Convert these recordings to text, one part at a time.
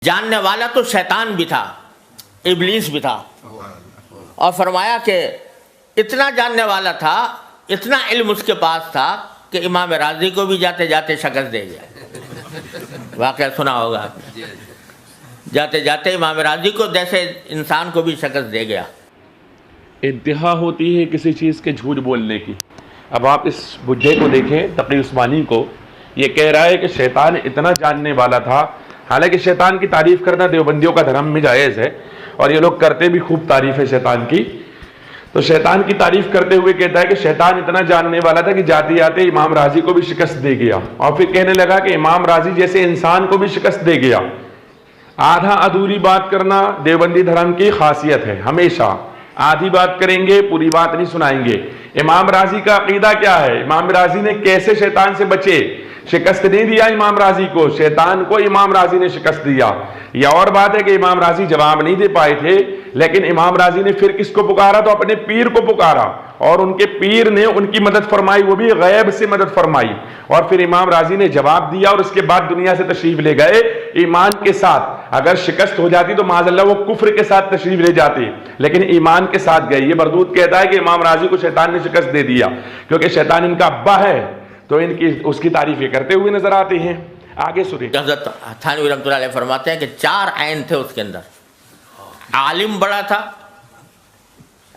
جاننے والا تو شیطان بھی تھا، ابلیس بھی تھا، اور فرمایا کہ اتنا جاننے والا تھا، اتنا علم اس کے پاس تھا کہ امام راضی کو بھی جاتے جاتے شکست دے گیا۔ واقعہ سنا ہوگا آپ نے، جاتے جاتے امام راضی کو جیسے انسان کو بھی شکست دے گیا۔ انتہا ہوتی ہے کسی چیز کے جھوٹ بولنے کی۔ اب آپ اس بڈھے کو دیکھیں، تقی عثمانی کو، یہ کہہ رہا ہے کہ شیطان اتنا جاننے والا تھا۔ حالانکہ شیطان کی تعریف کرنا دیوبندیوں کا دھرم میں جائز ہے، اور یہ لوگ کرتے بھی خوب تعریف ہے شیطان کی۔ تو شیطان کی تعریف کرتے ہوئے کہتا ہے کہ شیطان اتنا جاننے والا تھا کہ جاتے جاتے امام راضی کو بھی شکست دے گیا، اور پھر کہنے لگا کہ امام راضی جیسے انسان کو بھی شکست دے گیا۔ آدھا ادھوری بات کرنا دیوبندی دھرم کی خاصیت ہے، ہمیشہ آدھی بات کریں گے، پوری بات نہیں سنائیں گے۔ امام راضی کا عقیدہ کیا ہے؟ امام راضی نے کیسے شیطان سے بچے؟ شکست نہیں دیا امام راضی کو، شیطان کو امام راضی نے شکست دیا۔ یہ اور بات ہے کہ امام راضی جواب نہیں دے پائے تھے، لیکن امام راضی نے پھر کس کو پکارا؟ تو اپنے پیر کو پکارا، اور ان کے پیر نے ان کی مدد فرمائی، وہ بھی غیب سے مدد فرمائی، اور پھر امام راضی نے جواب دیا، اور اس کے بعد دنیا سے تشریف لے گئے ایمان کے ساتھ۔ اگر شکست ہو جاتی تو معاذ اللہ وہ کفر کے ساتھ تشریف لے جاتے، لیکن ایمان کے ساتھ گئے۔ یہ بردود کہتا ہے کہ امام راضی کو شیطان نے شکست دے دیا کیونکہ شیطان ان کا ابا ہے، تو ان کی اس کی تعریف یہ کرتے ہوئے نظر آتے ہیں۔ آگے سنیں۔ حضرت تھانوی رحمۃ اللہ علیہ فرماتے ہیں کہ 4 عین تھے اس کے اندر۔ عالم بڑا تھا،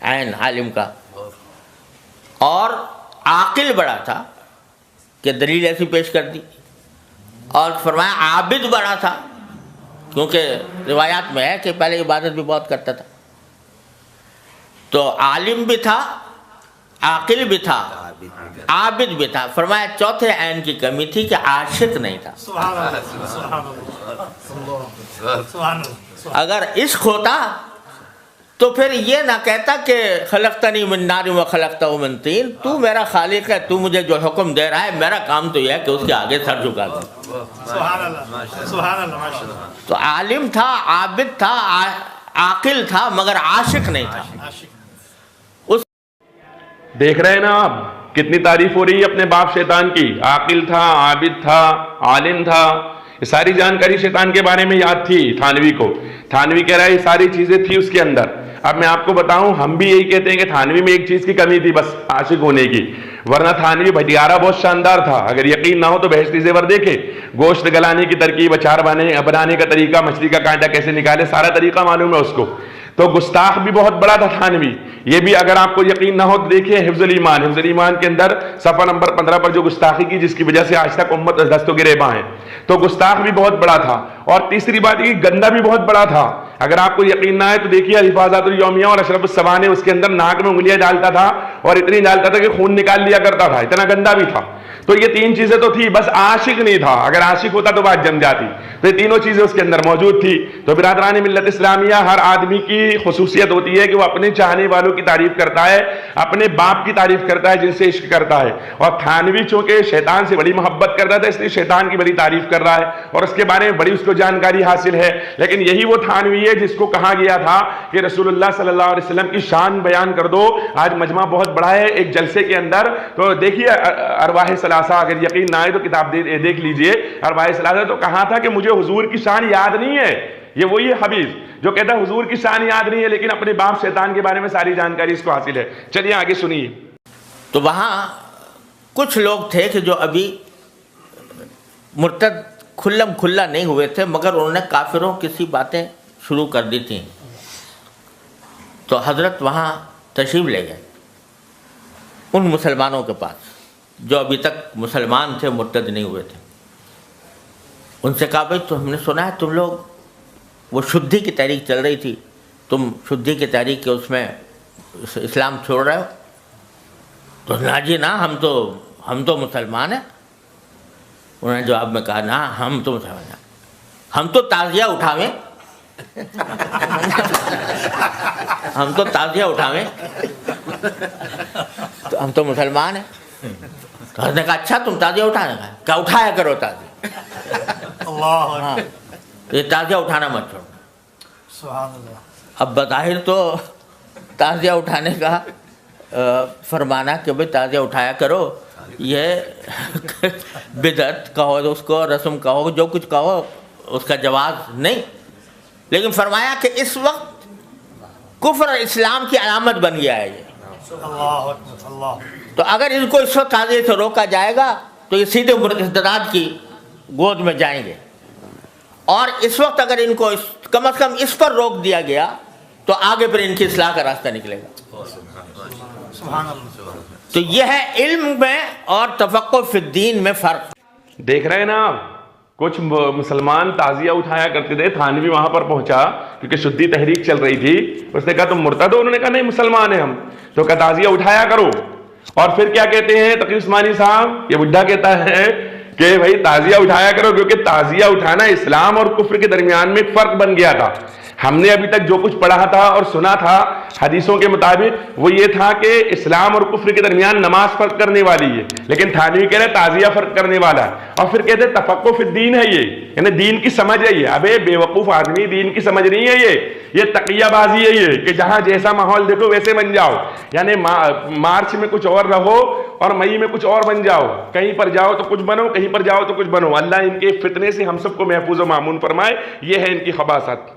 عین عالم کا، اور عاقل بڑا تھا کہ دلیل ایسی پیش کر دی، اور فرمایا عابد بڑا تھا، کیونکہ روایات میں ہے کہ پہلے عبادت بھی بہت کرتا تھا۔ تو عالم بھی تھا، عاقل بھی تھا، عابد بھی تھا۔ فرمایا چوتھے عین کی کمی تھی کہ عاشق نہیں تھا۔ اگر عشق ہوتا تو پھر یہ نہ کہتا کہ خلقتنی من نار و خلقتہ من طین، تو میرا خالق ہے، تو مجھے جو حکم دے رہا ہے، میرا کام تو یہ ہے کہ اس کے آگے سر جھکا دوں۔ تو عالم تھا، عابد تھا، عاقل تھا، مگر عاشق نہیں تھا۔ دیکھ رہے ہیں نا آپ کتنی تعریف ہو رہی ہے اپنے باپ شیطان کی؟ عاقل تھا، عابد تھا، عالم تھا، یہ ساری جانکاری شیطان کے بارے میں یاد تھی تھانوی کو۔ تھانوی کہہ رہا ہے یہ ساری چیزیں تھی اس کے اندر۔ اب میں آپ کو بتاؤں، ہم بھی یہی کہتے ہیں کہ تھانوی میں ایک چیز کی کمی تھی، بس عاشق ہونے کی، ورنہ تھانوی بھٹیارہ بہت شاندار تھا۔ اگر یقین نہ ہو تو بہشتی زیور دیکھے، گوشت گلانے کی ترکیب، اچار بنانے کا طریقہ، مچھلی کا کانٹا کیسے نکالے، سارا طریقہ معلوم ہے اس کو۔ تو گستاخ بھی بہت بڑا تھا تھانوی۔ یہ بھی اگر آپ کو یقین نہ ہو تو دیکھیں حفظ الایمان، حفظ الایمان کے اندر صفحہ نمبر 15 پر جو گستاخی کی، جس کی وجہ سے آج تک امت دست و گریباں ہیں، تو گستاخ بھی بہت بڑا تھا۔ اور تیسری بات یہ گندا بھی بہت بڑا تھا۔ اگر آپ کو یقین نہ ہے تو دیکھیے حفاظت الیومیہ اور اشرف السوانح، اس کے اندر ناک میں انگلیاں ڈالتا تھا، اور اتنی ڈالتا تھا کہ خون نکال لیا کرتا تھا، اتنا گندا بھی تھا۔ تو یہ 3 چیزیں تو تھی، بس عاشق نہیں تھا۔ اگر عاشق ہوتا تو بات جم جاتی۔ تو یہ تینوں چیزیں اس کے اندر موجود تھی۔ تو برادران ملت اسلامیہ، ہر آدمی کی خصوصیت ہوتی ہے کہ وہ اپنے چاہنے والوں کی تعریف کرتا ہے، اپنے باپ کی تعریف کرتا ہے جن سے عشق کرتا ہے۔ اور تھانوی چونکہ شیطان سے بڑی محبت کرتا تھا، اس لیے شیطان کی بڑی تعریف کر رہا ہے، اور اس کے بارے میں بڑی اس کو جانکاری حاصل ہے۔ لیکن یہی وہ تھانوی ہے جس کو کہا گیا تھا کہ رسول اللہ صلی اللہ علیہ وسلم کی شان بیان کر دو۔ آج مجمع بہت بڑا ہے، ایک جلسے کے اندر تو دیکھیے ارواح ثلاثہ، اگر یقین نہ آئے تو کتاب دیکھ لیجئے ارواح ثلاثہ، تو کہا تھا کہ مجھے حضور کی شان یاد نہیں ہے۔ یہ وہی حبیب جو کہتا ہے حضور کی شان یاد نہیں ہے، لیکن اپنے باپ شیطان کے بارے میں ساری جانکاری اس کو حاصل ہے۔ چلیے آگے سنیے۔ تو وہاں کچھ لوگ تھے کہ جو ابھی مرتد کھلم کھلا نہیں ہوئے تھے، مگر انہوں نے کافروں کی سی باتیں شروع کر دی تھیں۔ تو حضرت وہاں تشریف لے گئے ان مسلمانوں کے پاس جو ابھی تک مسلمان تھے، مرتد نہیں ہوئے تھے۔ ان سے کہا بھائی تو ہم نے سنا ہے تم لوگ، وہ شدھی کی تحریک چل رہی تھی، تم شدھی کی تحریک کے اس میں اسلام چھوڑ رہے ہو؟ تو نا جی نا، ہم تو مسلمان ہیں۔ انہوں نے جواب میں کہا نا، ہم تو مسلمان ہیں، ہم تو تعزیہ اٹھاویں، ہم تو تعزیہ اٹھاویں، تو ہم تو مسلمان ہیں۔ تو حضرت نے کہا اچھا تم تعزیہ اٹھانے کا؟ کیا اٹھایا کرو تعزیہ، ہاں یہ تعزیہ اٹھانا مت چھوڑو۔ سبحان اللہ۔ اب بظاہر تو تعزیہ اٹھانے کا فرمانا کہ بھائی تعزیہ اٹھایا کرو، یہ بدعت کہو اس کو، رسم کہو، جو کچھ کہو، اس کا جواز نہیں۔ لیکن فرمایا کہ اس وقت کفر اور اسلام کی علامت بن گیا ہے یہ، اللہ اکبر اللہ. تو اگر ان کو اس وقت تعزیے سے روکا جائے گا تو یہ سیدھے مرتدات کی گود میں جائیں گے، اور اس وقت اگر ان کو کم از کم اس پر روک دیا گیا تو آگے پھر ان کی اصلاح کا راستہ نکلے گا. سبحان اللہ. تو یہ ہے علم میں اور تفقہ فی الدین میں فرق. دیکھ رہے ہیں نا آپ، کچھ مسلمان تعزیہ اٹھایا کرتے تھے. تھانوی وہاں پر پہنچا کیونکہ شدی تحریک چل رہی تھی. اس نے کہا تم مرتد ہو؟ انہوں نے کہا نہیں مسلمان ہیں ہم. تو کہا تعزیہ اٹھایا کرو. اور پھر کیا کہتے ہیں تقی عثمانی صاحب، یہ بڈھا کہتا ہے کہ بھائی تعزیہ اٹھایا کرو، کیونکہ تعزیہ اٹھانا اسلام اور کفر کے درمیان میں ایک فرق بن گیا تھا. ہم نے ابھی تک جو کچھ پڑھا تھا اور سنا تھا حدیثوں کے مطابق وہ یہ تھا کہ اسلام اور کفر کے درمیان نماز فرق کرنے والی ہے، لیکن تھانوی کہہ رہے تعزیہ فرق کرنے والا ہے. اور پھر کہتے ہیں تفقہ فی الدین ہے یہ، یعنی دین کی سمجھ ہے یہ. ابے بے وقوف آدمی، دین کی سمجھ نہیں ہے یہ تقیہ بازی ہے یہ، کہ جہاں جیسا ماحول دیکھو ویسے بن جاؤ. یعنی مارچ میں کچھ اور رہو اور مئی میں کچھ اور بن جاؤ. کہیں پر جاؤ تو کچھ بنو، کہیں پر جاؤ تو کچھ بنو. اللہ ان کے فتنے سے ہم سب کو محفوظ و معمون فرمائے. یہ ہے ان کی خباثت.